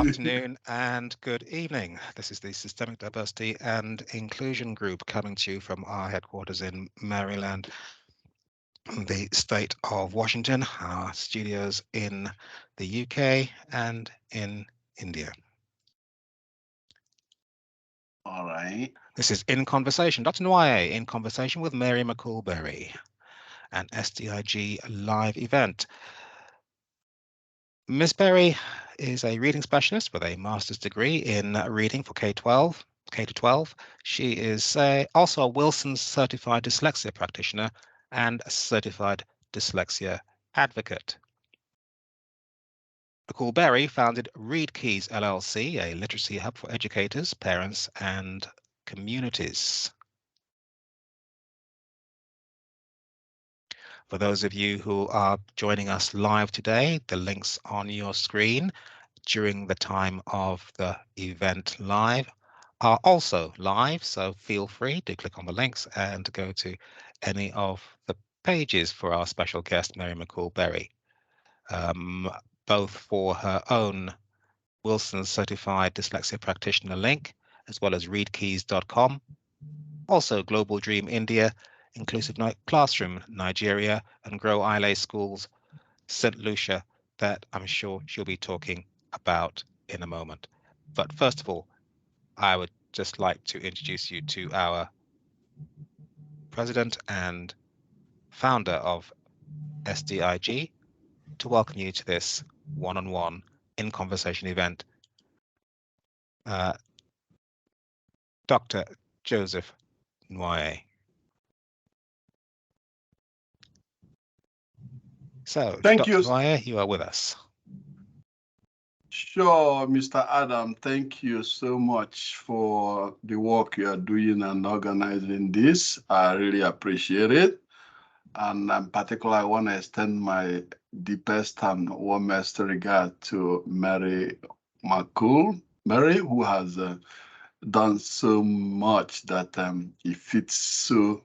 afternoon and good evening. This is the Systemic Diversity and Inclusion Group coming to you from our headquarters in Maryland, the state of Washington, our studios in the UK and in India. All right. This is In Conversation, Dr. Nwoye, in conversation with Mary McCool Berry, an SDIG live event. Ms. Berry is a reading specialist with a master's degree in reading for K-12. She is also a Wilson certified dyslexia practitioner and a certified dyslexia advocate. McCool Berry founded Read Keys LLC, a literacy hub for educators, parents, and communities. For those of you who are joining us live today, the links on your screen during the time of the event live are also live, so feel free to click on the links and go to any of the pages for our special guest, Mary McCool Berry, both for her own Wilson Certified Dyslexia Practitioner link, as well as readkeys.com, also Global Dream India, Inclusive Classroom Nigeria, and Grow Isle Schools St. Lucia, that I'm sure she'll be talking about in a moment. But first of all, I would just like to introduce you to our president and founder of SDIG to welcome you to this one-on-one in conversation event, Dr. Joseph Nwoye. So, Thank Dr. you. Nwoye, you are with us. Sure, Mr. Adam, thank you so much for the work you are doing and organizing this. I really appreciate it. And in particular, I want to extend my deepest and warmest regard to Mary McCool Berry, who has done so much that it fits so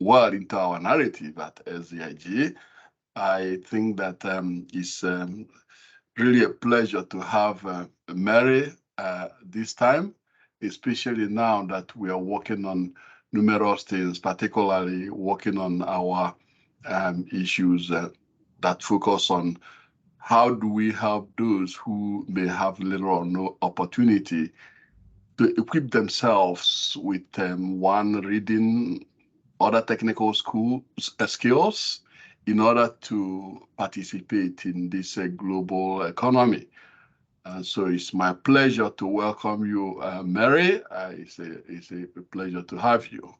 well into our narrative at SDIG. I think that it's really a pleasure to have Mary this time, especially now that we are working on numerous things, particularly working on our issues that focus on how do we help those who may have little or no opportunity to equip themselves with one, reading, other technical skills in order to participate in this global economy. So it's my pleasure to welcome you, Mary. It's a pleasure to have you.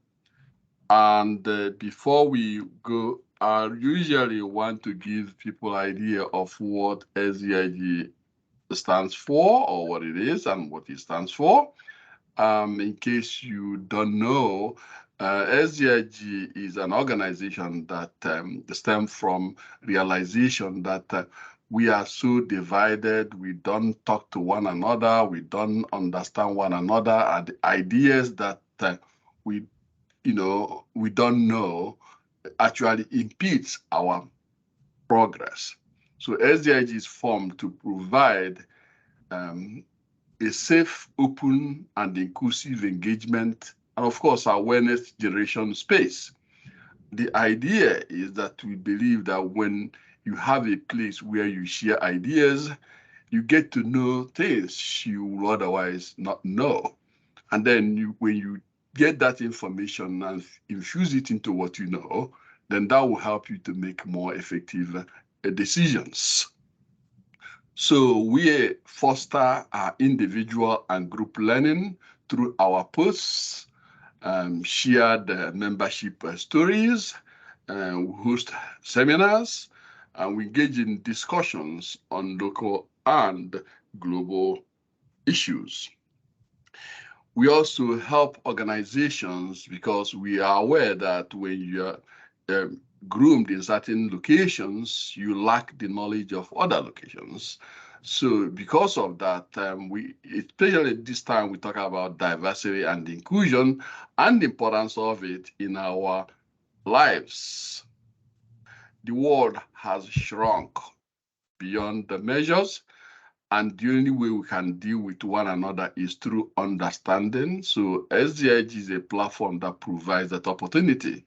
And before we go, I usually want to give people an idea of what SDIG stands for, or what it is and what it stands for. In case you don't know, SDIG is an organization that stems from realization that we are so divided, we don't talk to one another, we don't understand one another, and the ideas that we don't know actually impedes our progress. So SDIG is formed to provide a safe, open, and inclusive engagement, and of course, awareness generation space. The idea is that we believe that when you have a place where you share ideas, you get to know things you would otherwise not know. And then when you get that information and infuse it into what you know, then that will help you to make more effective decisions. So we foster our individual and group learning through our posts, shared membership stories, host seminars, and we engage in discussions on local and global issues. We also help organizations because we are aware that when you're groomed in certain locations, you lack the knowledge of other locations. So because of that, especially this time, we talk about diversity and inclusion and the importance of it in our lives. The world has shrunk beyond the measures, And the only way we can deal with one another is through understanding. So SDIG is a platform that provides that opportunity.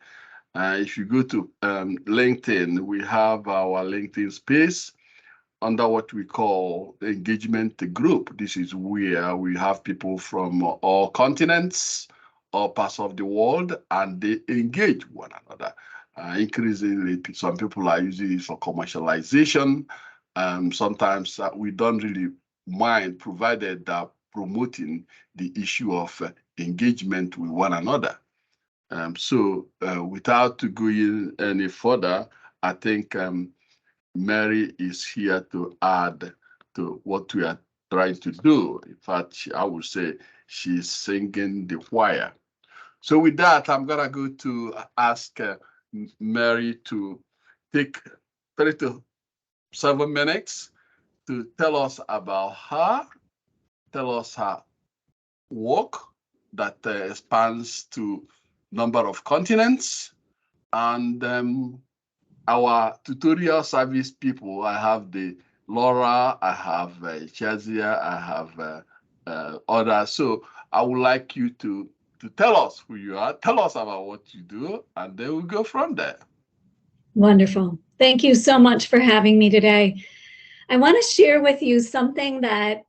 If you go to LinkedIn, we have our LinkedIn space under what we call engagement group. This is where we have people from all continents, all parts of the world, and they engage one another. Increasingly, some people are using it for commercialization. Sometimes we don't really mind, provided that promoting the issue of engagement with one another. So without going any further, I think Mary is here to add to what we are trying to do. In fact, I would say she's singing the choir. So with that, I'm gonna go to ask Mary to take 3 to 7 minutes to tell us about her, tell us her work that spans to number of continents, and our tutorial service people. I have the Laura, I have Chazia, I have others. So I would like you to tell us who you are, tell us about what you do, and then we'll go from there. Wonderful. Thank you so much for having me today. I want to share with you something that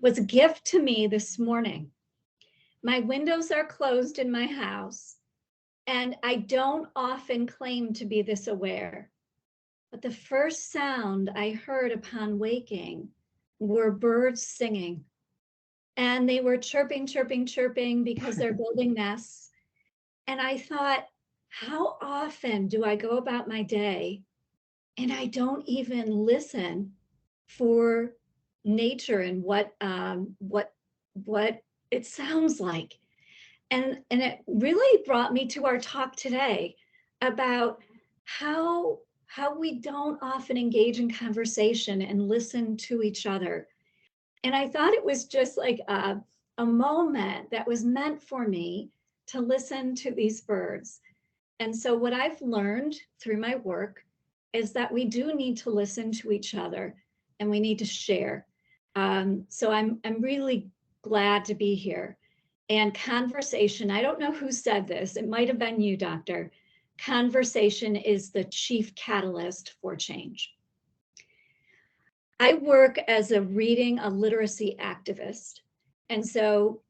was a gift to me this morning. My windows are closed in my house, and I don't often claim to be this aware. But the first sound I heard upon waking were birds singing. And they were chirping, chirping, chirping because they're building nests. And I thought, how often do I go about my day and I don't even listen for nature and what it sounds like? And it really brought me to our talk today about how we don't often engage in conversation and listen to each other. And I thought it was just like a moment that was meant for me to listen to these birds. And so what I've learned through my work is that we do need to listen to each other and we need to share. So I'm really glad to be here. And conversation, I don't know who said this, it might have been you, Doctor. Conversation is the chief catalyst for change. I work as a literacy activist. And so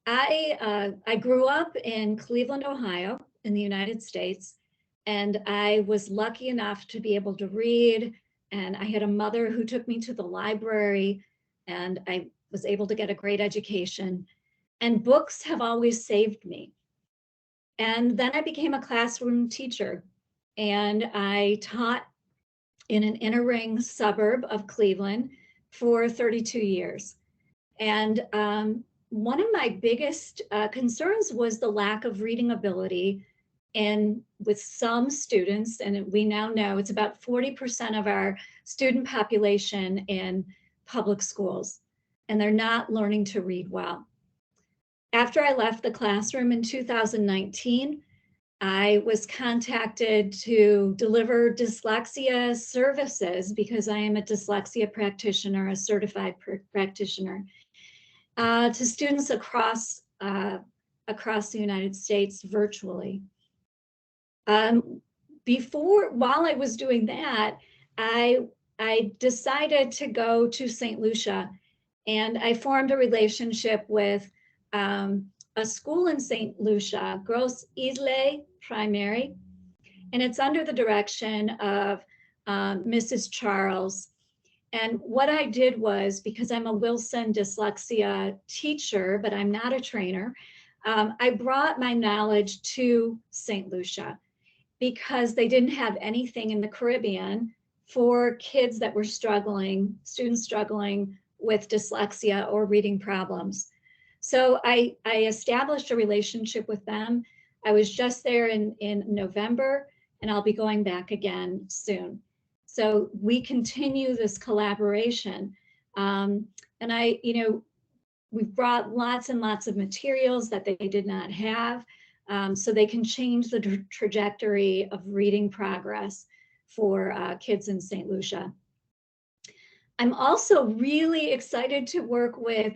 I grew up in Cleveland, Ohio, in the United States, and I was lucky enough to be able to read. And I had a mother who took me to the library, and I was able to get a great education. And books have always saved me. And then I became a classroom teacher, and I taught in an inner ring suburb of Cleveland for 32 years. And one of my biggest concerns was the lack of reading ability and with some students, and we now know it's about 40% of our student population in public schools, and they're not learning to read well. After I left the classroom in 2019, I was contacted to deliver dyslexia services because I am a dyslexia practitioner, a certified practitioner, to students across the United States virtually. While I was doing that, I decided to go to St. Lucia, and I formed a relationship with a school in St. Lucia, Grosse Isle Primary, and it's under the direction of Mrs. Charles. And what I did was, because I'm a Wilson dyslexia teacher, but I'm not a trainer, I brought my knowledge to St. Lucia because they didn't have anything in the Caribbean for kids that were struggling, students struggling with dyslexia or reading problems. So I established a relationship with them. I was just there in November, and I'll be going back again soon. So we continue this collaboration. And we've brought lots and lots of materials that they did not have, so they can change the trajectory of reading progress for kids in St. Lucia. I'm also really excited to work with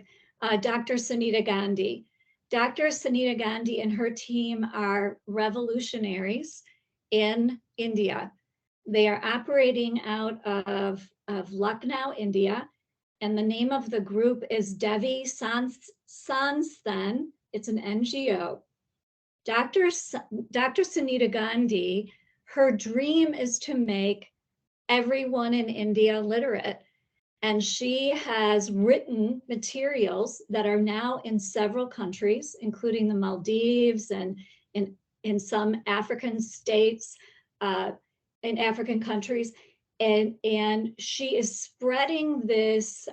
Dr. Sunita Gandhi. Dr. Sunita Gandhi and her team are revolutionaries in India. They are operating out of Lucknow, India, and the name of the group is Devi Sansthan. It's an NGO. Dr. Sunita Gandhi, her dream is to make everyone in India literate. And she has written materials that are now in several countries, including the Maldives and in some African states, in African countries. And she is spreading this,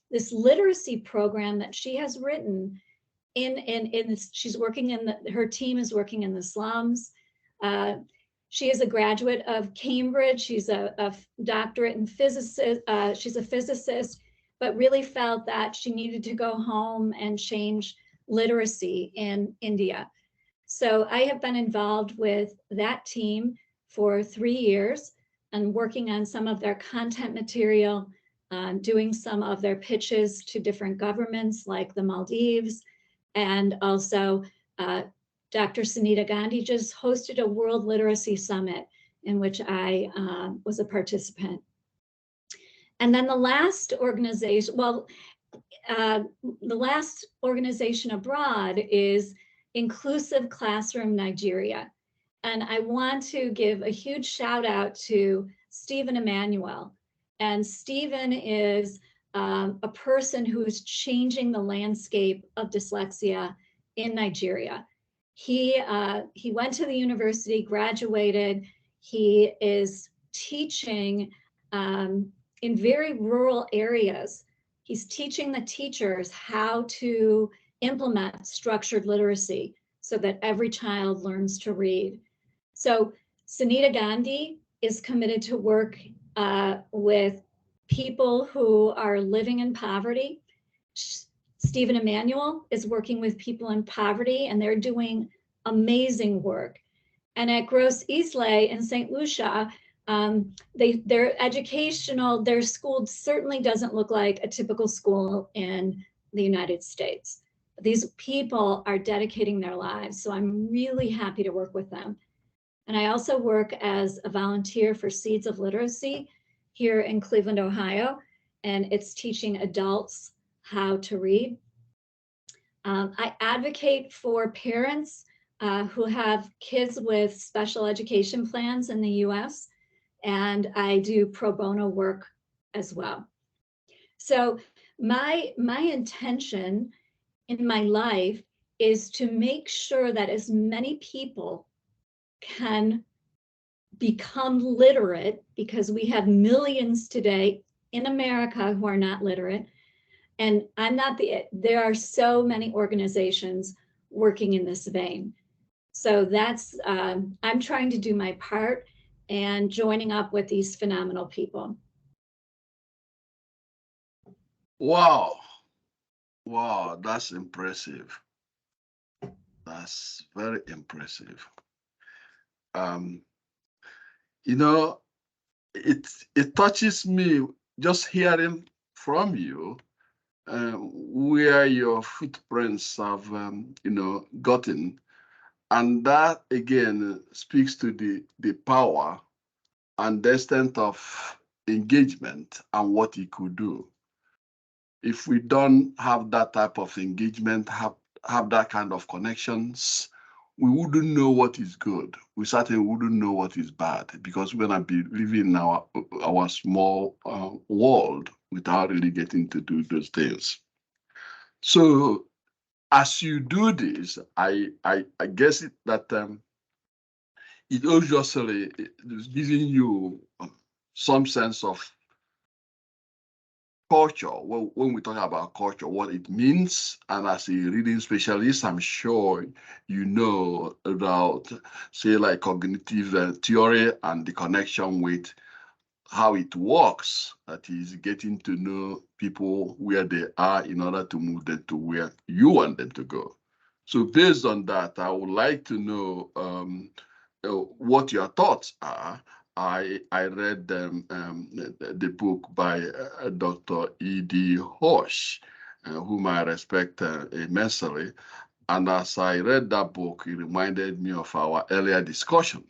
this literacy program that she has written she's working her team is working in the slums. She is a graduate of Cambridge. She's a doctorate in physicist. She's a physicist, but really felt that she needed to go home and change literacy in India. So I have been involved with that team for 3 years and working on some of their content material, doing some of their pitches to different governments like the Maldives, and also Dr. Sunita Gandhi just hosted a World Literacy Summit in which I was a participant. And then the last organization, the last organization abroad is Inclusive Classroom Nigeria. And I want to give a huge shout out to Stephen Emmanuel. And Stephen is a person who is changing the landscape of dyslexia in Nigeria. He went to the university, graduated. He is teaching in very rural areas. He's teaching the teachers how to implement structured literacy so that every child learns to read. So Sunita Gandhi is committed to work with people who are living in poverty. Stephen Emmanuel is working with people in poverty, and they're doing amazing work. And at Gross Islay in St. Lucia, their school certainly doesn't look like a typical school in the United States. These people are dedicating their lives, so I'm really happy to work with them. And I also work as a volunteer for Seeds of Literacy here in Cleveland, Ohio, and it's teaching adults how to read. I advocate for parents who have kids with special education plans in the US, and I do pro bono work as well. So my intention in my life is to make sure that as many people can become literate, because we have millions today in America who are not literate. And there are so many organizations working in this vein. So that's, I'm trying to do my part and joining up with these phenomenal people. Wow. Wow, that's impressive. That's very impressive. You know, it touches me just hearing from you where your footprints have, gotten, and that again speaks to the power and the extent of engagement and what it could do. If we don't have that type of engagement, have that kind of connections, we wouldn't know what is good. We certainly wouldn't know what is bad, because we're gonna be living in our small world without really getting to do those things. So as you do this, I guess that it obviously is giving you some sense of culture. When we talk about culture, what it means, and as a reading specialist, I'm sure you know about, say, like cognitive theory and the connection with how it works, that is getting to know people where they are in order to move them to where you want them to go. So based on that, I would like to know what your thoughts are I read the book by Dr. E.D. Hirsch, whom I respect immensely. And as I read that book, it reminded me of our earlier discussion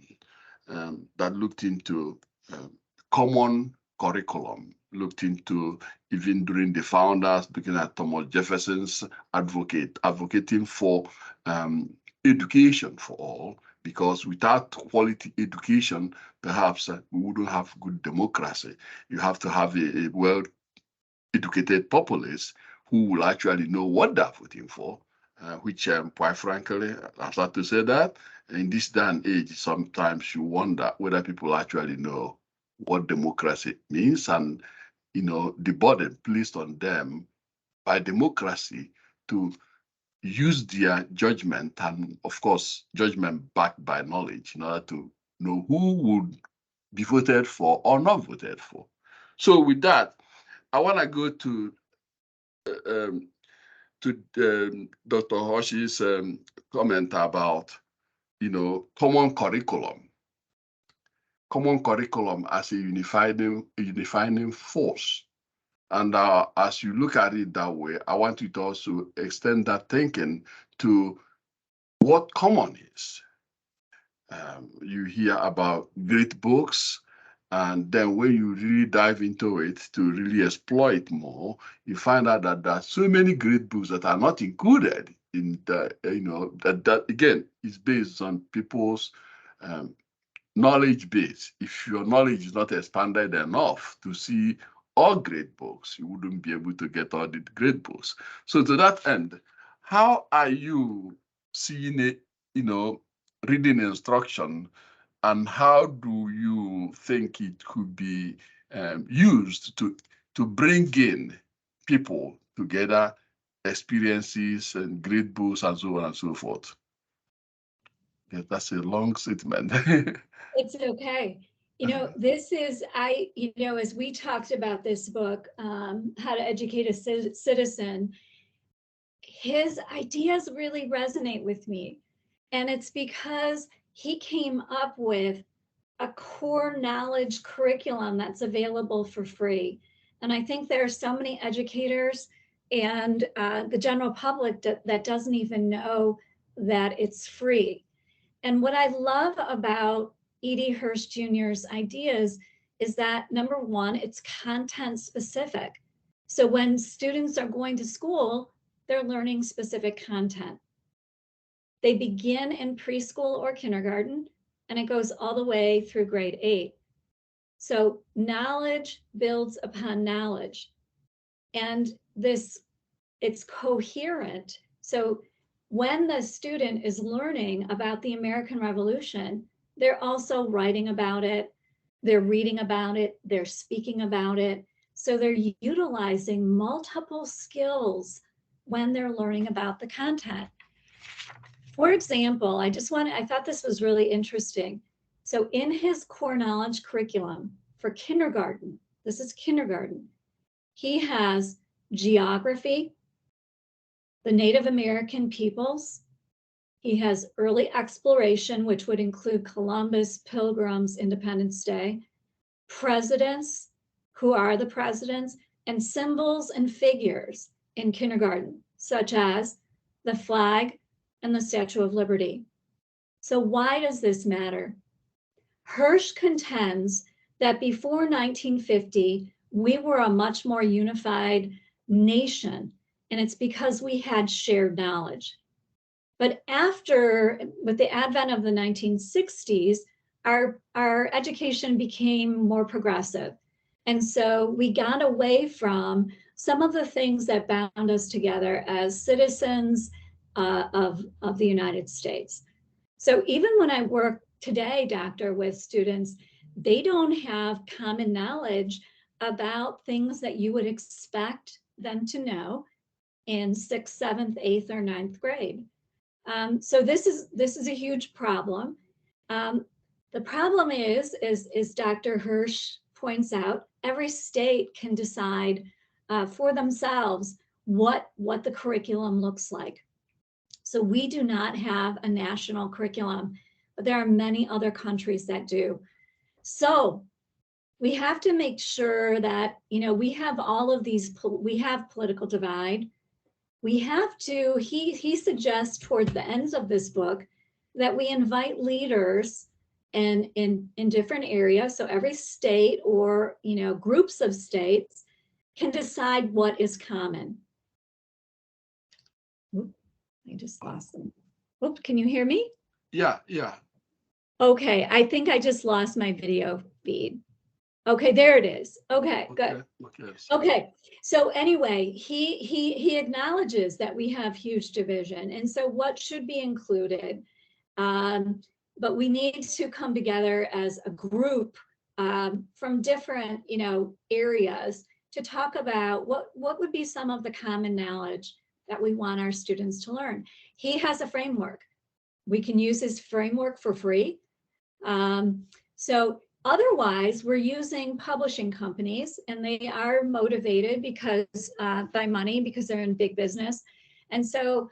that looked into common curriculum, looked into even during the founders, looking at Thomas Jefferson's advocating for education for all, because without quality education, perhaps we wouldn't have good democracy. You have to have a well-educated populace who will actually know what they're voting for, which, quite frankly, I have to say that in this day and age, sometimes you wonder whether people actually know what democracy means and, the burden placed on them by democracy to use their judgment, and of course, judgment backed by knowledge, in order to know who would be voted for or not voted for. So with that, I want to go to Dr. Hirsch's comment about, common curriculum as a unifying force. And as you look at it that way, I want you to also extend that thinking to what common is. You hear about great books, and then when you really dive into it to really explore it more, you find out that there are so many great books that are not included in the, that again is based on people's knowledge base. If your knowledge is not expanded enough to see all great books, you wouldn't be able to get all the great books. So to that end, how are you seeing it, reading instruction, and how do you think it could be used to bring in people together, experiences and great books and so on and so forth? Yeah, that's a long statement. It's okay. This is, as we talked about this book, How to Educate a Citizen, his ideas really resonate with me. And it's because he came up with a core knowledge curriculum that's available for free. And I think there are so many educators and the general public that doesn't even know that it's free. And what I love about E.D. Hirsch Jr.'s ideas is that, number one, it's content specific. So when students are going to school, they're learning specific content. They begin in preschool or kindergarten, and it goes all the way through grade 8. So knowledge builds upon knowledge. And it's coherent. So when the student is learning about the American Revolution, they're also writing about it, they're reading about it, they're speaking about it. So they're utilizing multiple skills when they're learning about the content. For example, I thought this was really interesting. So in his core knowledge curriculum for kindergarten, this is kindergarten, he has geography, the Native American peoples. He has early exploration, which would include Columbus, Pilgrims, Independence Day, presidents, who are the presidents, and symbols and figures in kindergarten, such as the flag and the Statue of Liberty. So why does this matter? Hirsch contends that before 1950, we were a much more unified nation, and it's because we had shared knowledge. But with the advent of the 1960s, our education became more progressive. And so we got away from some of the things that bound us together as citizens of the United States. So even when I work today, Doctor, with students, they don't have common knowledge about things that you would expect them to know in 6th, 7th, 8th, or 9th grade. So this is a huge problem. The problem is Dr. Hirsch points out, every state can decide for themselves what the curriculum looks like. So we do not have a national curriculum, but there are many other countries that do. So we have to make sure that, we have all of these, we have political divide. We have to, he suggests towards the ends of this book that we invite leaders in different areas. So every state or, groups of states can decide what is common. Oop, I just lost them. Oop, can you hear me? Yeah. Okay, I think I just lost my video feed. Okay, there it is. Okay, good. Okay, so anyway, he acknowledges that we have huge division, and so what should be included? But we need to come together as a group from different, areas to talk about what would be some of the common knowledge that we want our students to learn. He has a framework. We can use his framework for free. So otherwise, we're using publishing companies, and they are motivated because by money, because they're in big business. And so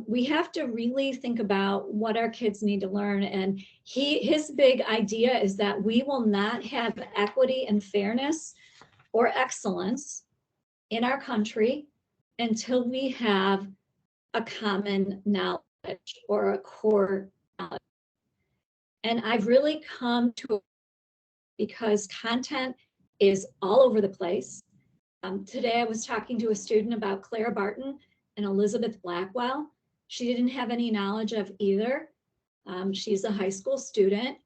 we have to really think about what our kids need to learn. And his big idea is that we will not have equity and fairness or excellence in our country until we have a common knowledge or a core knowledge. And I've really come to, because content is all over the place. Today I was talking to a student about Clara Barton and Elizabeth Blackwell. She didn't have any knowledge of either. She's a high school student.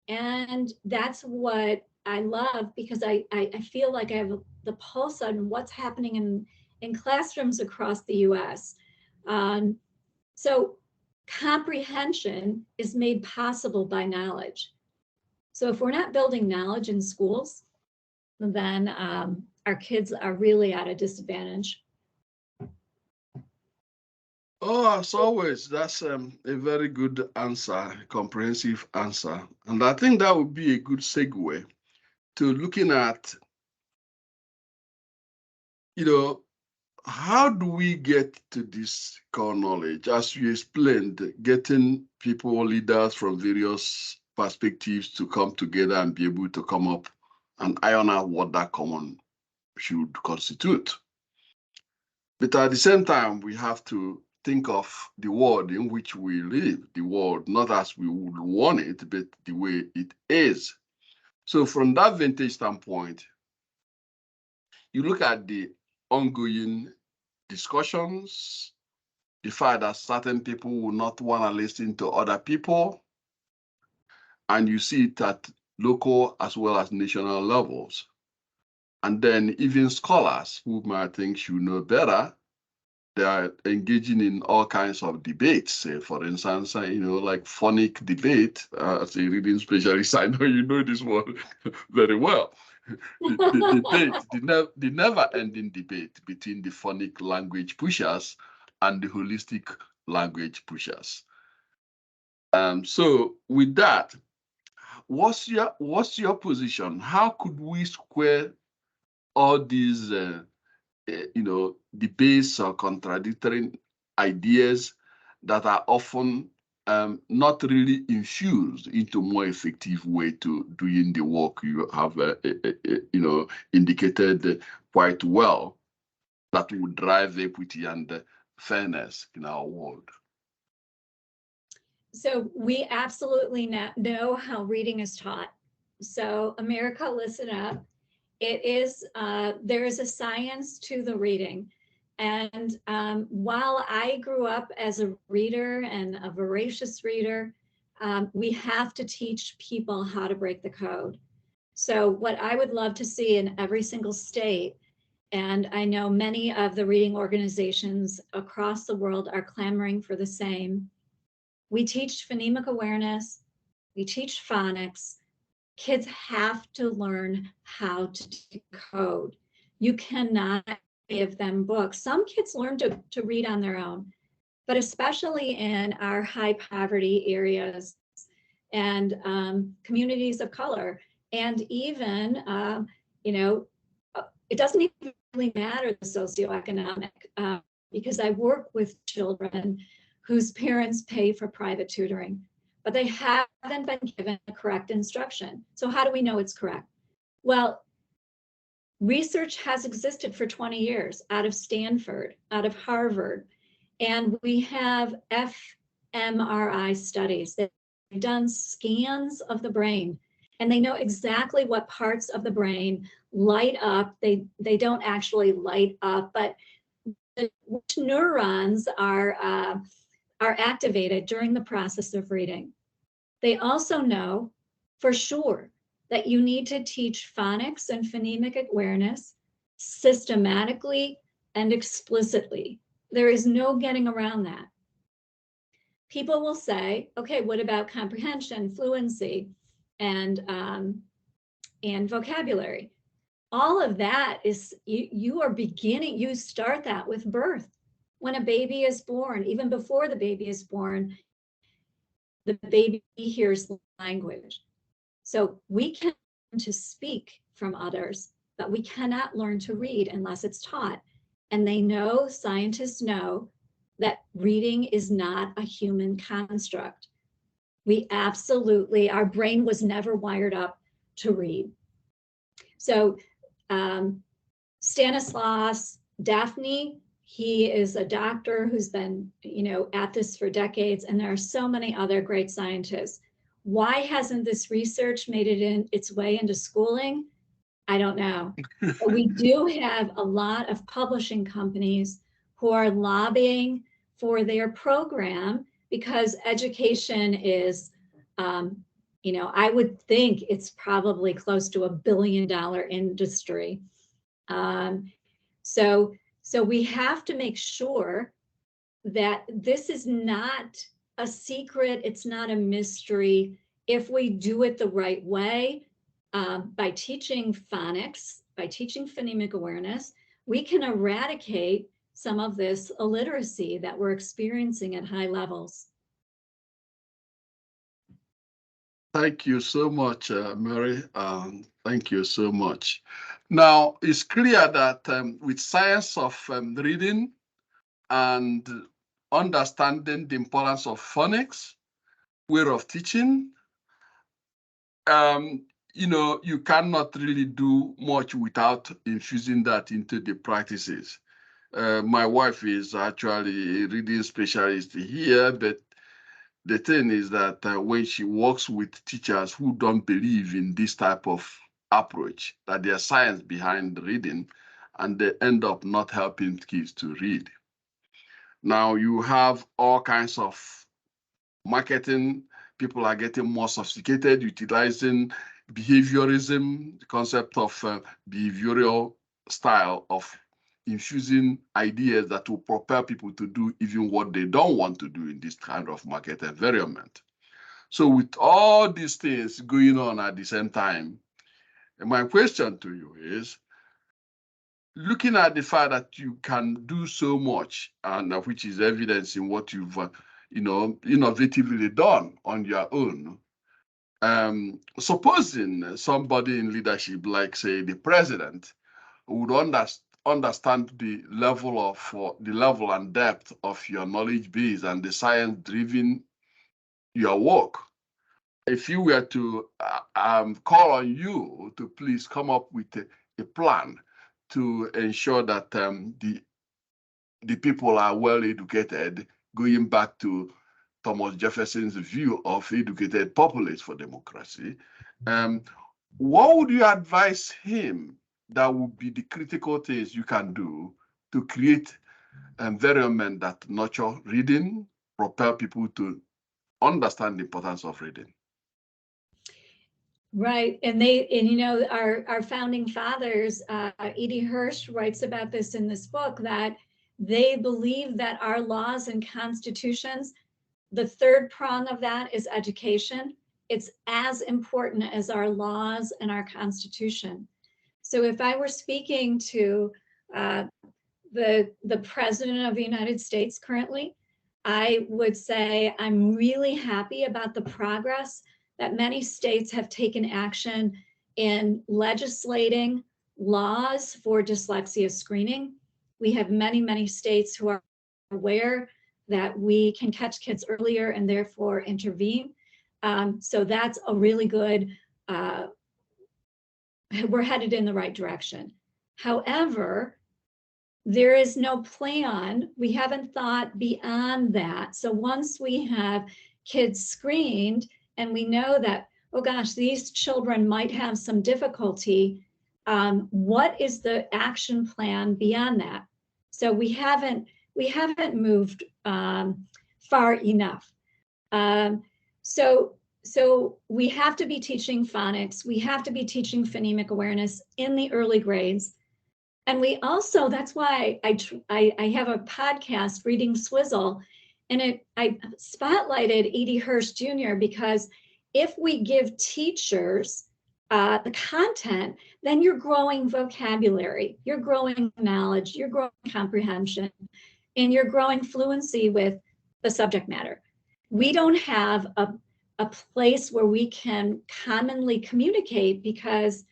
And that's what I love, because I feel like I have the pulse on what's happening in classrooms across the US. So comprehension is made possible by knowledge. So if we're not building knowledge in schools, then our kids are really at a disadvantage. Oh, as always, that's a very good answer, comprehensive answer. And I think that would be a good segue to looking at, how do we get to this core knowledge? As you explained, getting people, leaders from various perspectives to come together and be able to come up and iron out what that common should constitute. But at the same time, we have to think of the world in which we live, the world not as we would want it, but the way it is. So from that vintage standpoint, you look at the ongoing discussions, the fact that certain people will not want to listen to other people, and you see it at local as well as national levels. And then even scholars who might think should know better, they are engaging in all kinds of debates. Say, for instance, like phonic debate. As a reading specialist, I know you know this one very well. The never-ending debate between the phonic language pushers and the holistic language pushers. So with that, what's your position? How could we square all these debates or contradictory ideas that are often not really infused into more effective way to doing the work you have indicated quite well, that would drive equity and fairness in our world? So we absolutely know how reading is taught. So America, listen up. It is, there is a science to the reading. And while I grew up as a reader and a voracious reader, we have to teach people how to break the code. So what I would love to see in every single state, and I know many of the reading organizations across the world are clamoring for the same. We teach phonemic awareness, we teach phonics. Kids have to learn how to decode. You cannot give them books. Some kids learn to read on their own, but especially in our high poverty areas and communities of color, and even, it doesn't even really matter the socioeconomic, because I work with children whose parents pay for private tutoring. but they haven't been given the correct instruction. So how do we know it's correct? Well, research has existed for 20 years out of Stanford, out of Harvard, and we have fMRI studies. They've done scans of the brain, and they know exactly what parts of the brain light up. They don't actually light up, but which neurons are activated during the process of reading. They also know for sure that you need to teach phonics and phonemic awareness systematically and explicitly. There is no getting around that. People will say, okay, what about comprehension, fluency, and vocabulary? All of that is, you are beginning, you start that with birth. When a baby is born, even before the baby is born, the baby hears language. So we can learn to speak from others, but we cannot learn to read unless it's taught. And they know, scientists know, that reading is not a human construct. We absolutely, our brain was never wired up to read. So Stanislaus Daphne, he is a doctor who's been, at this for decades, and there are so many other great scientists. Why hasn't this research made it its way into schooling? I don't know. But we do have a lot of publishing companies who are lobbying for their program, because education is, I would think it's probably close to $1 billion industry. So we have to make sure that this is not a secret, it's not a mystery. If we do it the right way, by teaching phonics, by teaching phonemic awareness, we can eradicate some of this illiteracy that we're experiencing at high levels. Thank you so much, Mary. Thank you so much. Now, it's clear that with science of reading and understanding the importance of phonics, way of teaching, you cannot really do much without infusing that into the practices. My wife is actually a reading specialist here, but the thing is that when she works with teachers who don't believe in this type of approach, that there's science behind reading, and they end up not helping kids to read. Now you have all kinds of marketing. People are getting more sophisticated, utilizing behaviorism, the concept of behavioral style of infusing ideas that will propel people to do even what they don't want to do in this kind of market environment. So with all these things going on at the same time, my question to you is, looking at the fact that you can do so much, and which is evidence in what you've innovatively done on your own, supposing somebody in leadership, like say the president, would understand the level and depth of your knowledge base and the science driven your work, if you were to call on you to please come up with a plan to ensure that the people are well educated, going back to Thomas Jefferson's view of educated populace for democracy, what would you advise him that would be the critical things you can do to create an environment that nurture reading, propel people to understand the importance of reading? Right, and our founding fathers, E.D. Hirsch writes about this in this book, that they believe that our laws and constitutions, the third prong of that is education. It's as important as our laws and our constitution. So if I were speaking to the President of the United States currently, I would say I'm really happy about the progress that many states have taken action in legislating laws for dyslexia screening. We have many, many states who are aware that we can catch kids earlier and therefore intervene. So that's a really good, we're headed in the right direction. However, there is no plan. We haven't thought beyond that. So once we have kids screened and we know that, oh gosh, these children might have some difficulty, what is the action plan beyond that? So we haven't moved far enough. So we have to be teaching phonics. We have to be teaching phonemic awareness in the early grades. And we also, that's why I have a podcast, Reading Swizzle, and I spotlighted Edie Hurst Jr. because if we give teachers the content, then you're growing vocabulary, you're growing knowledge, you're growing comprehension, and you're growing fluency with the subject matter. We don't have a place where we can commonly communicate because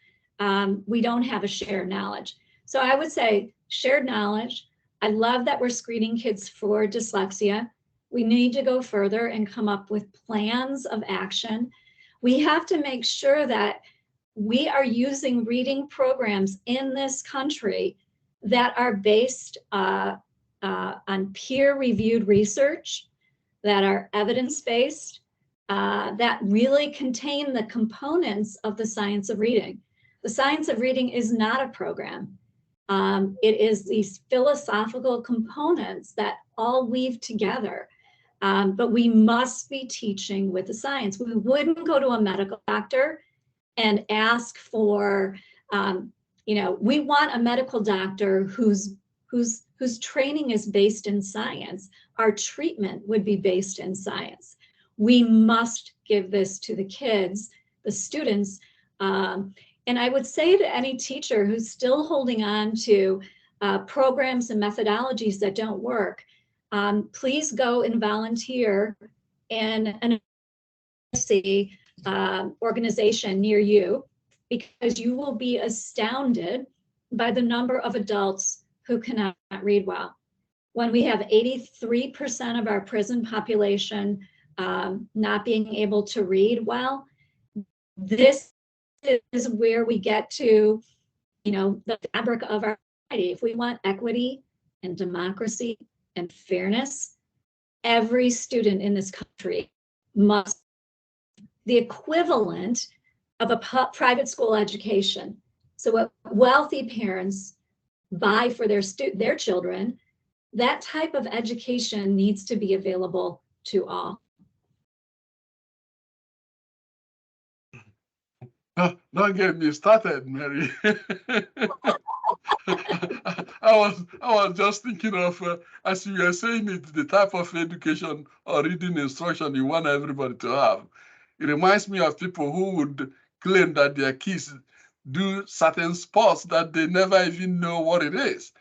we don't have a shared knowledge. So I would say shared knowledge. I love that we're screening kids for dyslexia. We need to go further and come up with plans of action. We have to make sure that we are using reading programs in this country that are based on peer-reviewed research, that are evidence-based, that really contain the components of the science of reading. The science of reading is not a program. It is these philosophical components that all weave together. But we must be teaching with the science. We wouldn't go to a medical doctor and ask for, we want a medical doctor whose training is based in science. Our treatment would be based in science. We must give this to the kids, the students. And I would say to any teacher who's still holding on to programs and methodologies that don't work, please go and volunteer in an organization near you, because you will be astounded by the number of adults who cannot read well. When we have 83% of our prison population not being able to read well, this is where we get to, the fabric of our society. If we want equity and democracy and fairness, every student in this country must the equivalent of a private school education. So what wealthy parents buy for their children, that type of education needs to be available to all. Don't get me started, Mary. I was just thinking of, as you were saying it, the type of education or reading instruction you want everybody to have. It reminds me of people who would claim that their kids do certain sports that they never even know what it is,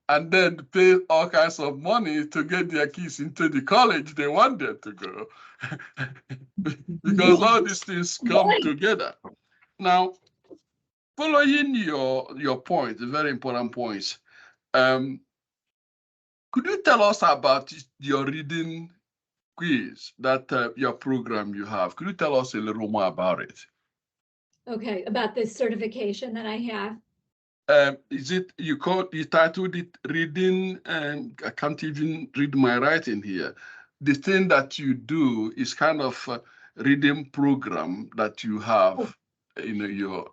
and then pay all kinds of money to get their kids into the college they want them to go. Because all these things come together. Now, following your point, very important points, could you tell us about your reading quiz, that your program you have? Could you tell us a little more about it? Okay, about the certification that I have. Is it, you titled it reading, and I can't even read my writing here. The thing that you do is kind of a reading program that you have your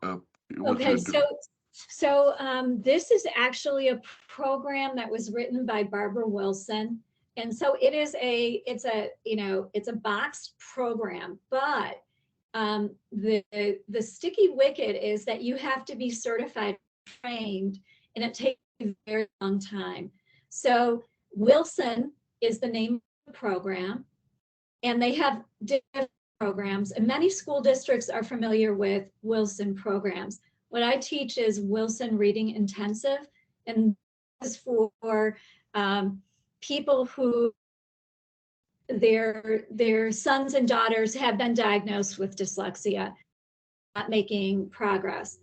okay, so this is actually a program that was written by Barbara Wilson, and so it's a boxed program, but the sticky wicket is that you have to be certified, trained, and it takes a very long time. So Wilson is the name of the program, and they have different programs, and many school districts are familiar with Wilson programs. What I teach is Wilson Reading Intensive, and this is for people who their sons and daughters have been diagnosed with dyslexia, not making progress.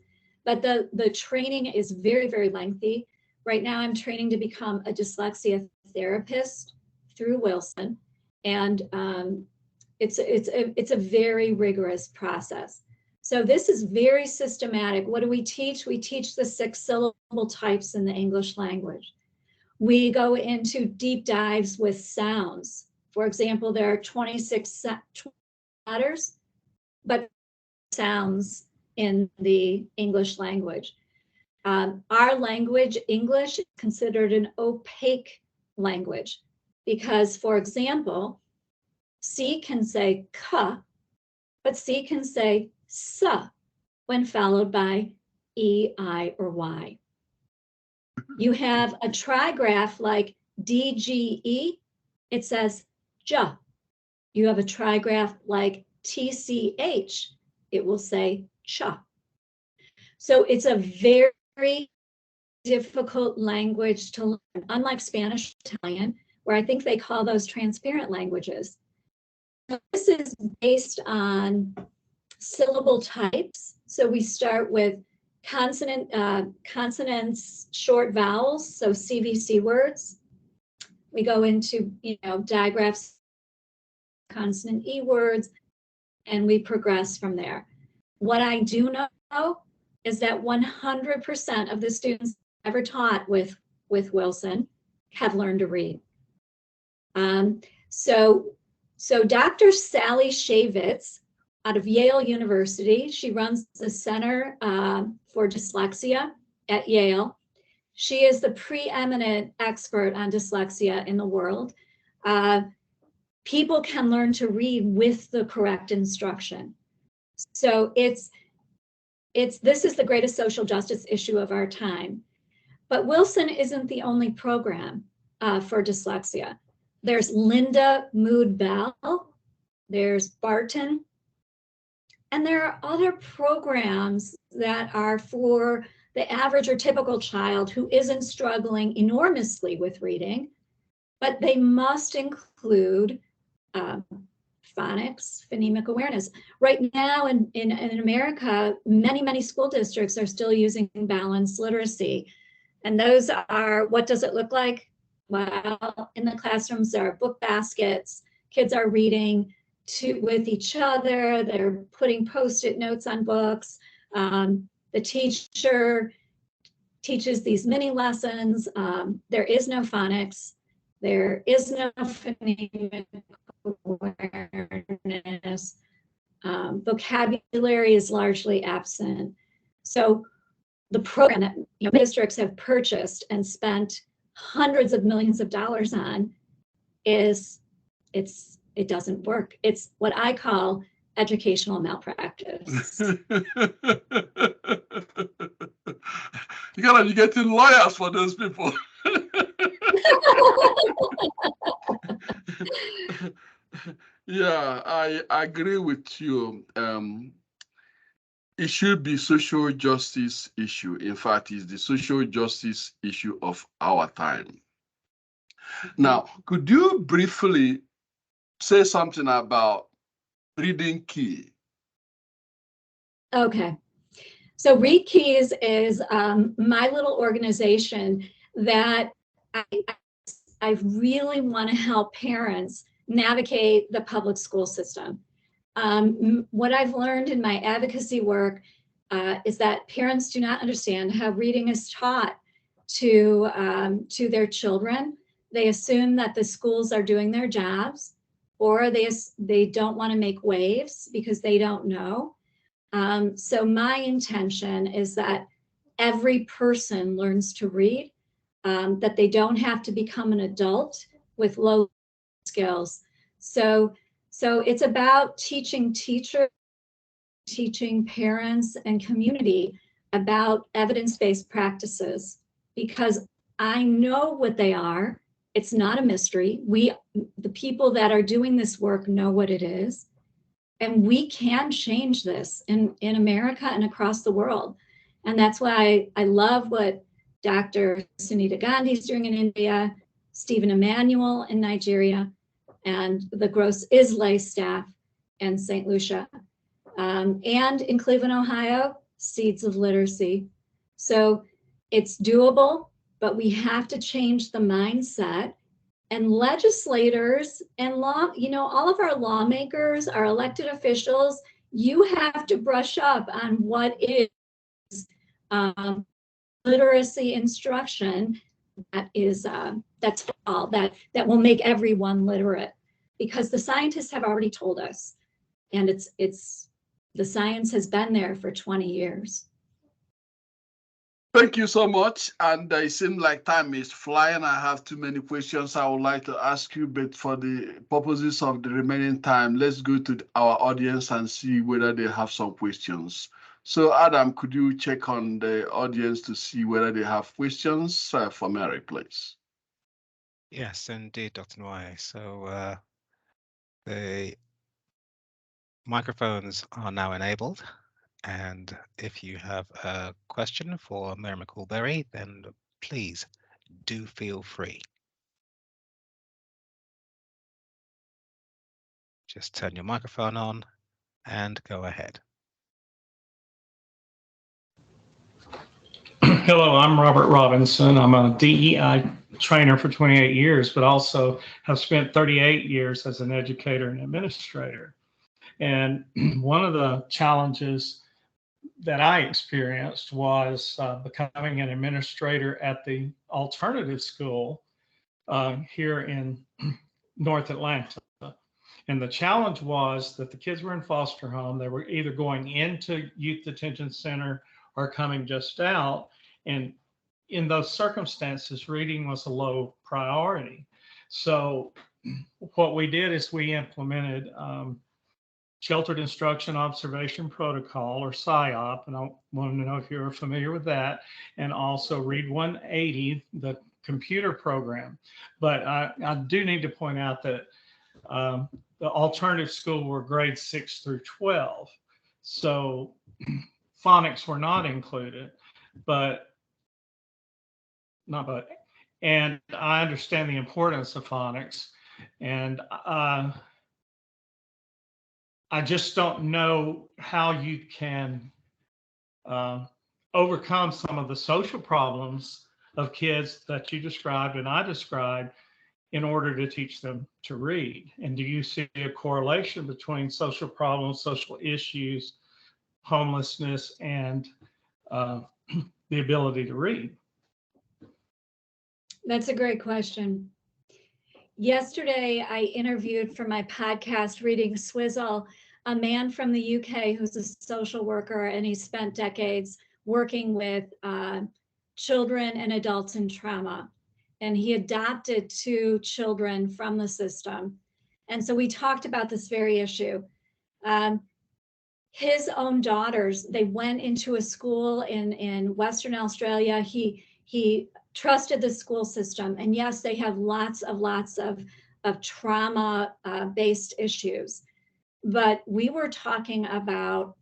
But the training is very, very lengthy. Right now I'm training to become a dyslexia therapist through Wilson, and It's a very rigorous process. So this is very systematic. What do we teach? We teach the 6 syllable types in the English language. We go into deep dives with sounds. For example, there are 26 letters, but sounds in the English language. Our language, English, is considered an opaque language because, for example, C can say k, but C can say s when followed by E, I, or Y. You have a trigraph like DGE, it says J. You have a trigraph like TCH, it will say ch. So it's a very difficult language to learn, unlike Spanish, Italian, where I think they call those transparent languages. So this is based on syllable types. So we start with consonants, short vowels, so CVC words. We go into, digraphs, consonant E words, and we progress from there. What I do know is that 100% of the students ever taught with Wilson have learned to read. So Dr. Sally Shavitz out of Yale University, she runs the Center for Dyslexia at Yale. She is the preeminent expert on dyslexia in the world. People can learn to read with the correct instruction. So this is the greatest social justice issue of our time. But Wilson isn't the only program for dyslexia. There's Linda Mood Bell, there's Barton, and there are other programs that are for the average or typical child who isn't struggling enormously with reading, but they must include phonics, phonemic awareness. Right now in America, many school districts are still using balanced literacy. And those are, what does it look like? Well, in the classrooms, there are book baskets. Kids are reading with each other. They're putting Post-it notes on books. The teacher teaches these mini lessons. There is no phonics. There is no phonemic awareness. Vocabulary is largely absent. So the program that districts have purchased and spent hundreds of millions of dollars on it doesn't work. It's what I call educational malpractice. You're getting lawyers for those people. Yeah, I agree with you. It should be social justice issue. In fact, it's the social justice issue of our time. Now, could you briefly say something about Reading Key? Okay. So Read Keys is my little organization that I really want to help parents navigate the public school system. What I've learned in my advocacy work is that parents do not understand how reading is taught to their children. They assume that the schools are doing their jobs, or they don't want to make waves because they don't know. So my intention is that every person learns to read, that they don't have to become an adult with low skills. So it's about teaching teachers, teaching parents and community about evidence-based practices, because I know what they are. It's not a mystery. The people that are doing this work know what it is. And we can change this in America and across the world. And that's why I love what Dr. Sunita Gandhi is doing in India, Stephen Emmanuel in Nigeria, and the Gross Islay staff in St. Lucia. And in Cleveland, Ohio, Seeds of Literacy. So it's doable, but we have to change the mindset And legislators and all of our lawmakers, our elected officials, you have to brush up on what is literacy instruction that's all that will make everyone literate, because the scientists have already told us, and it's the science has been there for 20 years. Thank you so much. And it seems like time is flying. I have too many questions I would like to ask you, but for the purposes of the remaining time, let's go to our audience and see whether they have some questions. So Adam, could you check on the audience to see whether they have questions for Mary, please? Yes, indeed, Dr. Nwoye. So the microphones are now enabled. And if you have a question for Mary McCool Berry, then please do feel free. Just turn your microphone on and go ahead. Hello, I'm Robert Robinson. I'm a DEI trainer for 28 years, but also have spent 38 years as an educator and administrator. And one of the challenges that I experienced was becoming an administrator at the alternative school here in North Atlanta. And the challenge was that the kids were in foster home. They were either going into youth detention center or coming just out. And in those circumstances, reading was a low priority. So what we did is we implemented Sheltered Instruction Observation Protocol, or SIOP, and I want to know if you're familiar with that, and also Read 180, the computer program. But I do need to point out that the alternative school were grades 6 through 12. So phonics were not included, and I understand the importance of phonics, and I just don't know how you can overcome some of the social problems of kids that you described and I described in order to teach them to read. And do you see a correlation between social problems, social issues, homelessness, and the ability to read? That's a great question. Yesterday, I interviewed for my podcast, Reading Swizzle, a man from the UK who's a social worker, and he spent decades working with children and adults in trauma. And he adopted 2 children from the system. And so we talked about this very issue. His own daughters, they went into a school in Western Australia. He trusted the school system. And yes, they have lots of trauma-based issues. But we were talking about,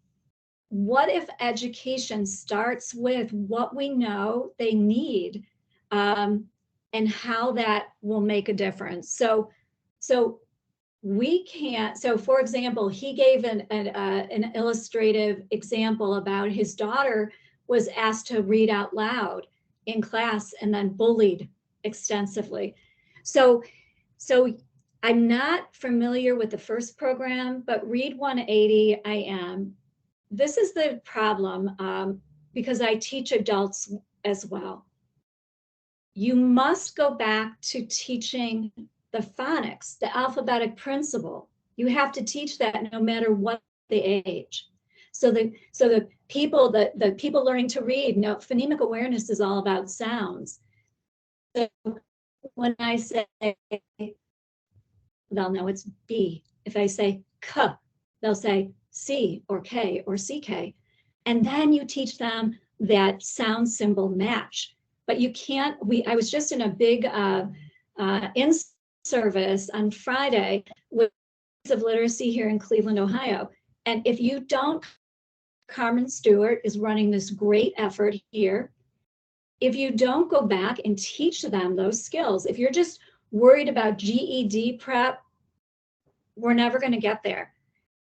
what if education starts with what we know they need, and how that will make a difference. So we can't. So for example, he gave an illustrative example about his daughter was asked to read out loud in class and then bullied extensively. So I'm not familiar with the first program, but Read 180 I am. This is the problem, because I teach adults as well. You must go back to teaching the phonics, the alphabetic principle. You have to teach that no matter what the age. So the people learning to read, phonemic awareness is all about sounds. So when I say, they'll know it's B. If I say K, they'll say C or K or CK. And then you teach them that sound symbol match. But you can't, I was just in a big in-service on Friday with of literacy here in Cleveland, Ohio. And if you don't, Carmen Stewart is running this great effort here. If you don't go back and teach them those skills, if you're just worried about GED prep, we're never going to get there.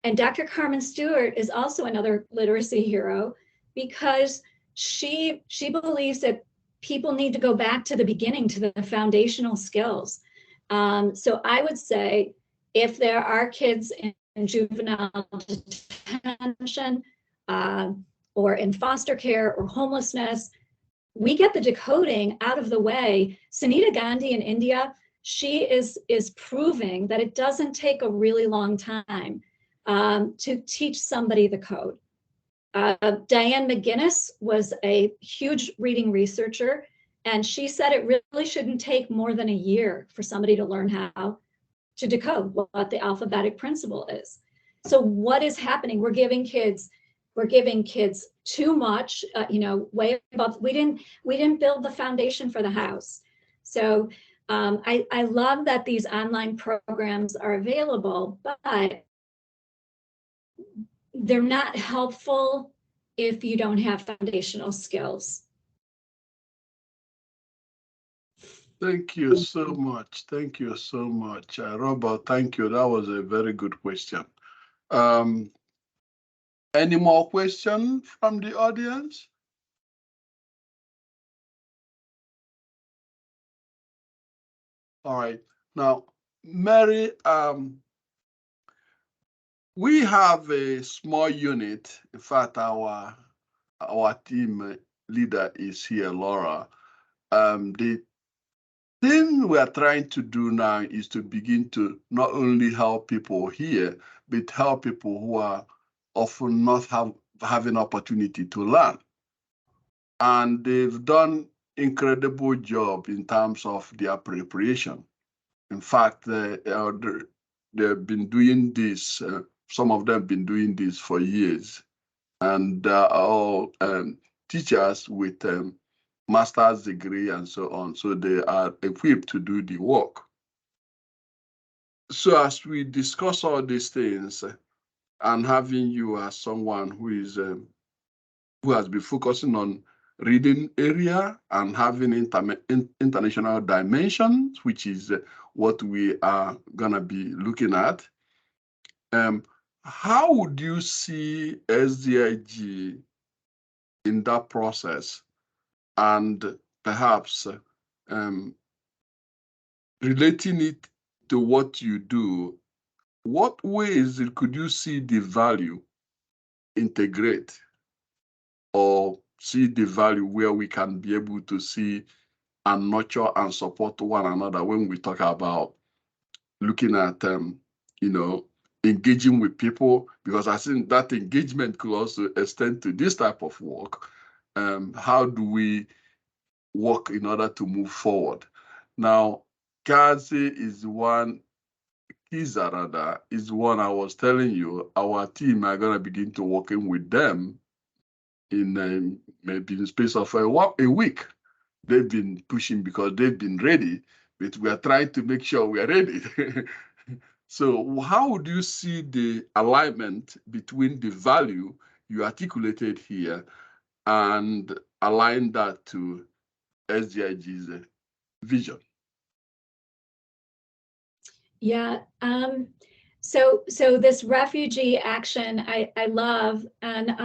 And Dr. Carmen Stewart is also another literacy hero, because she believes that people need to go back to the beginning, to the foundational skills. So I would say if there are kids in juvenile detention or in foster care or homelessness, we get the decoding out of the way. Sunita Gandhi in India, she is proving that it doesn't take a really long time to teach somebody the code. Diane McGinnis was a huge reading researcher, and she said it really shouldn't take more than a year for somebody to learn how to decode what the alphabetic principle is. So what is happening? We're giving kids too much, way above. We didn't build the foundation for the house. So I love that these online programs are available, but they're not helpful if you don't have foundational skills. Thank you so much. Thank you so much. Robert, thank you. That was a very good question. Any more questions from the audience? All right. Now, Mary, we have a small unit. In fact, our team leader is here, Laura. The thing we are trying to do now is to begin to not only help people here, but help people who are often not having opportunity to learn. And they've done incredible job in terms of their preparation. In fact, they've been doing this. Some of them have been doing this for years, and all teachers with master's degree and so on. So they are equipped to do the work. So as we discuss all these things, and having you as someone who has been focusing on reading area and having international dimensions, which is what we are gonna be looking at. How would you see SDIG in that process? And perhaps relating it to what you do, what ways could you see the value integrate, or see the value where we can be able to see and nurture and support one another when we talk about looking at, engaging with people? Because I think that engagement could also extend to this type of work. How do we work in order to move forward? Now, Kazi is one, Kizarada is one I was telling you, our team are going to begin to working with them in maybe in the space of a week. They've been pushing because they've been ready, but we are trying to make sure we are ready. So how would you see the alignment between the value you articulated here and align that to SDIG's vision? Yeah. So this refugee action, I love, and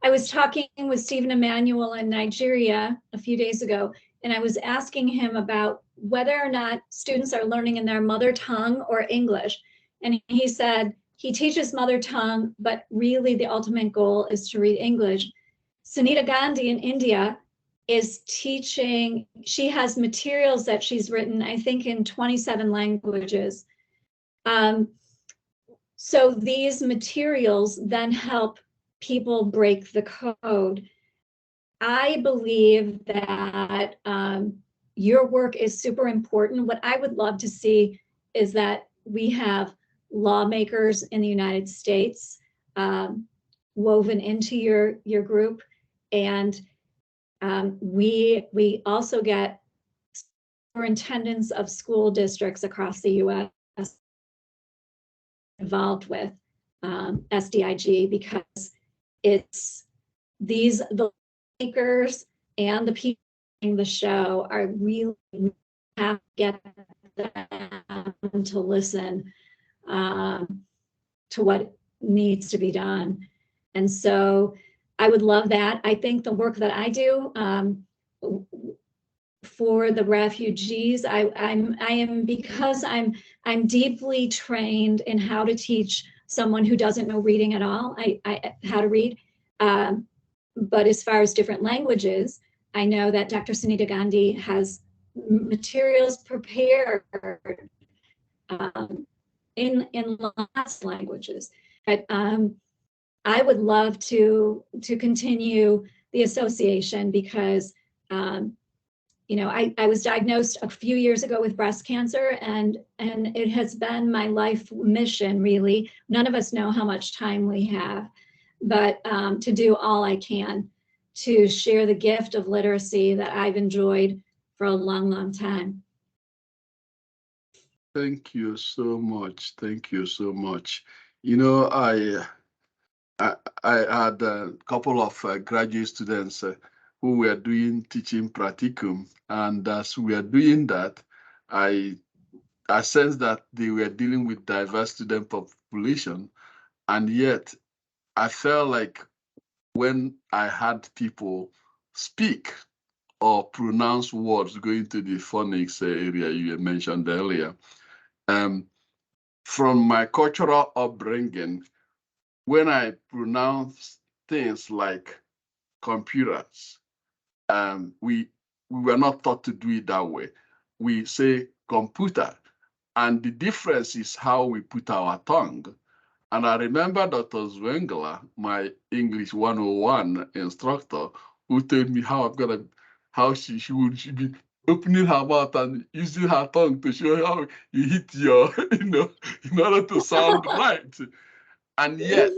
I was talking with Stephen Emmanuel in Nigeria a few days ago, and I was asking him about whether or not students are learning in their mother tongue or English. And he said he teaches mother tongue, but really the ultimate goal is to read English. Sunita Gandhi in India is teaching, she has materials that she's written, I think in 27 languages. So these materials then help people break the code. I believe that your work is super important. What I would love to see is that we have lawmakers in the United States woven into your group, and we also get superintendents of school districts across the U.S. involved with SDIG, because it's the makers and the people in the show are really have to get them to listen to what needs to be done. And so I would love that. I think the work that I do for the refugees. Because I'm deeply trained in how to teach someone who doesn't know reading at all, how to read. But as far as different languages, I know that Dr. Sunita Gandhi has materials prepared in lots of languages. But I would love to continue the association because I was diagnosed a few years ago with breast cancer, and it has been my life mission, really. None of us know how much time we have, but to do all I can to share the gift of literacy that I've enjoyed for a long, long time. Thank you so much. Thank you so much. You know, I had a couple of graduate students who were doing teaching practicum, and as we are doing that, I sensed that they were dealing with diverse student population, and yet I felt like when I had people speak or pronounce words going to the phonics area you mentioned earlier, from my cultural upbringing, when I pronounce things like computers, we were not taught to do it that way. We say computer, and the difference is how we put our tongue. And I remember Dr. Zwengler, my English 101 instructor, who told me how she should be opening her mouth and using her tongue to show how you hit your, in order to sound right. And yet,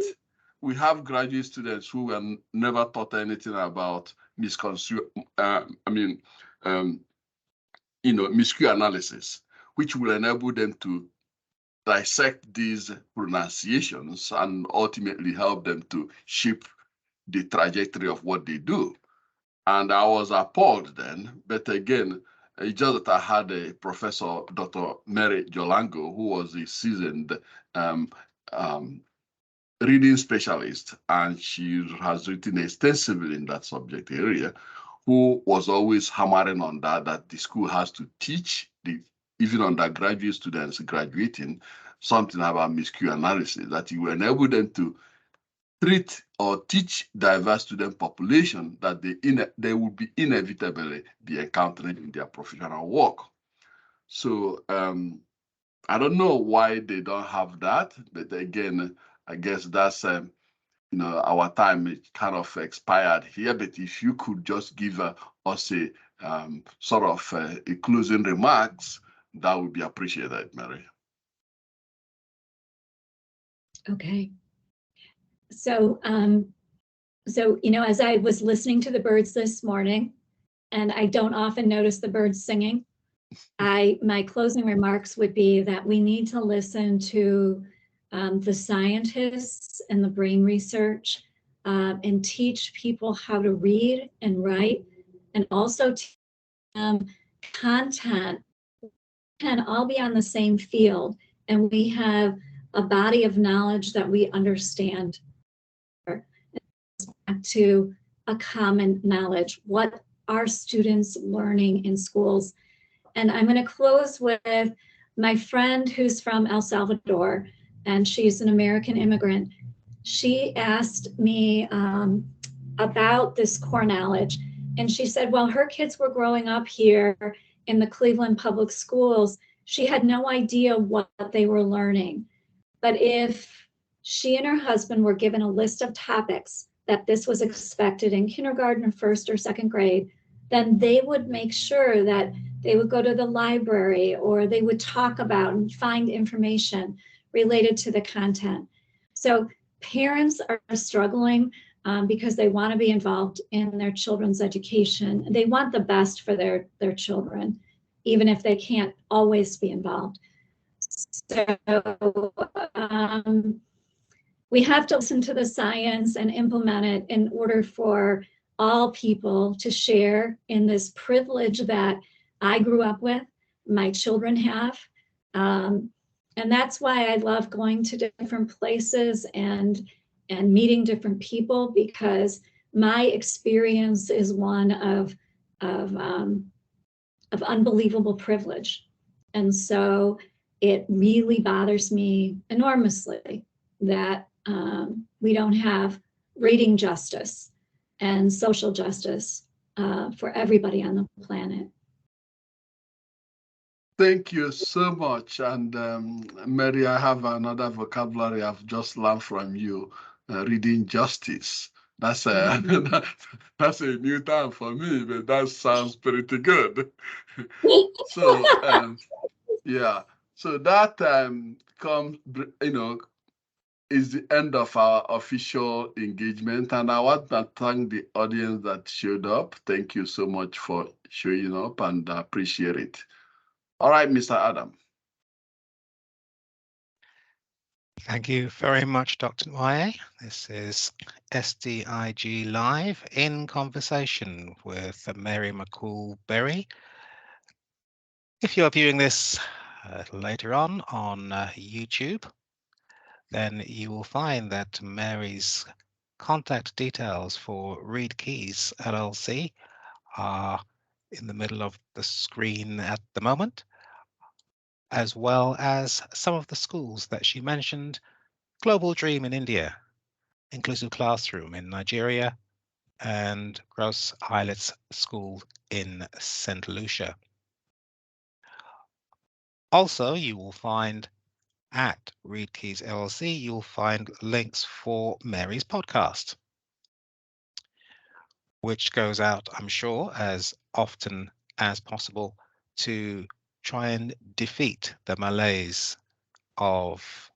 we have graduate students who were never taught anything about miscue analysis, which will enable them to dissect these pronunciations and ultimately help them to shape the trajectory of what they do. And I was appalled then, but again, it's just that I had a professor, Dr. Mary Jolango, who was a seasoned reading specialist, and she has written extensively in that subject area, who was always hammering on that the school has to teach even undergraduate students graduating something about miscue analysis, that you will enable them to treat or teach diverse student population that they will be inevitably be encountering in their professional work. So I don't know why they don't have that, but again, I guess that's our time is kind of expired here. But if you could just give us a sort of a closing remarks, that would be appreciated, Mary. Okay. So, as I was listening to the birds this morning, and I don't often notice the birds singing, my closing remarks would be that we need to listen to the scientists and the brain research and teach people how to read and write, and also content can all be on the same field, and we have a body of knowledge that we understand to a common knowledge. What are students learning in schools? And I'm going to close with my friend who's from El Salvador, and she's an American immigrant. She asked me about this core knowledge, and she said, well, her kids were growing up here in the Cleveland public schools. She had no idea what they were learning. But if she and her husband were given a list of topics that this was expected in kindergarten or first or second grade, then they would make sure that they would go to the library, or they would talk about and find information related to the content. So parents are struggling because they want to be involved in their children's education. They want the best for their children, even if they can't always be involved. So we have to listen to the science and implement it in order for all people to share in this privilege that I grew up with, my children have. And that's why I love going to different places and meeting different people, because my experience is one of of unbelievable privilege. And so it really bothers me enormously that we don't have reading justice and social justice for everybody on the planet. Thank you so much. And Mary, I have another vocabulary I've just learned from you, reading justice. That's a, that's a new term for me, but that sounds pretty good. So, yeah, so that comes, is the end of our official engagement. And I want to thank the audience that showed up. Thank you so much for showing up, and I appreciate it. All right, Mr. Adam. Thank you very much, Dr. Nwoye. This is SDIG Live in conversation with Mary McCool Berry. If you're viewing this later on YouTube, then you will find that Mary's contact details for Reed Keys LLC are in the middle of the screen at the moment, as well as some of the schools that she mentioned: Global Dream in India, Inclusive Classroom in Nigeria, and Gross Islets School in St. Lucia. Also, you will find at Reed Keys LLC, you'll find links for Mary's podcast, which goes out, I'm sure, as often as possible to try and defeat the malaise of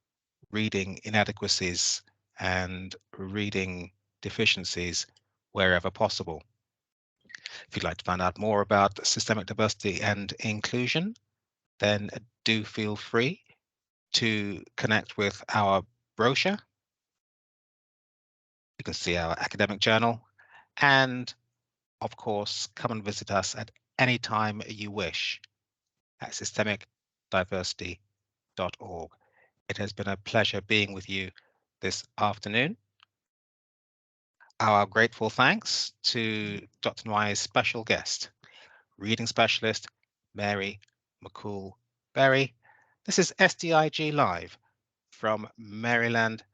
reading inadequacies and reading deficiencies wherever possible. If you'd like to find out more about systemic diversity and inclusion, then do feel free to connect with our brochure. You can see our academic journal, and of course, come and visit us at any time you wish at systemicdiversity.org. It has been a pleasure being with you this afternoon. Our grateful thanks to Dr. Nwoye's special guest, reading specialist Mary McCool Berry. This is SDIG Live from Maryland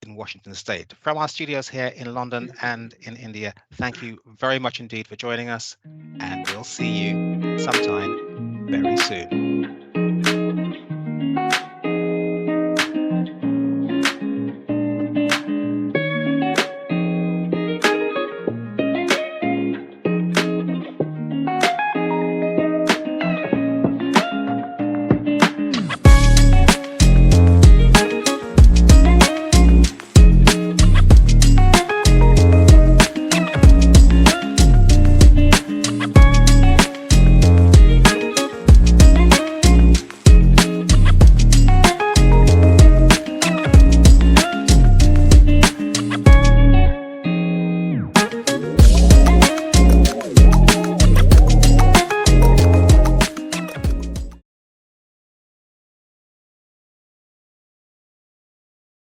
in Washington State. From our studios here in London and in India, thank you very much indeed for joining us, and we'll see you sometime very soon.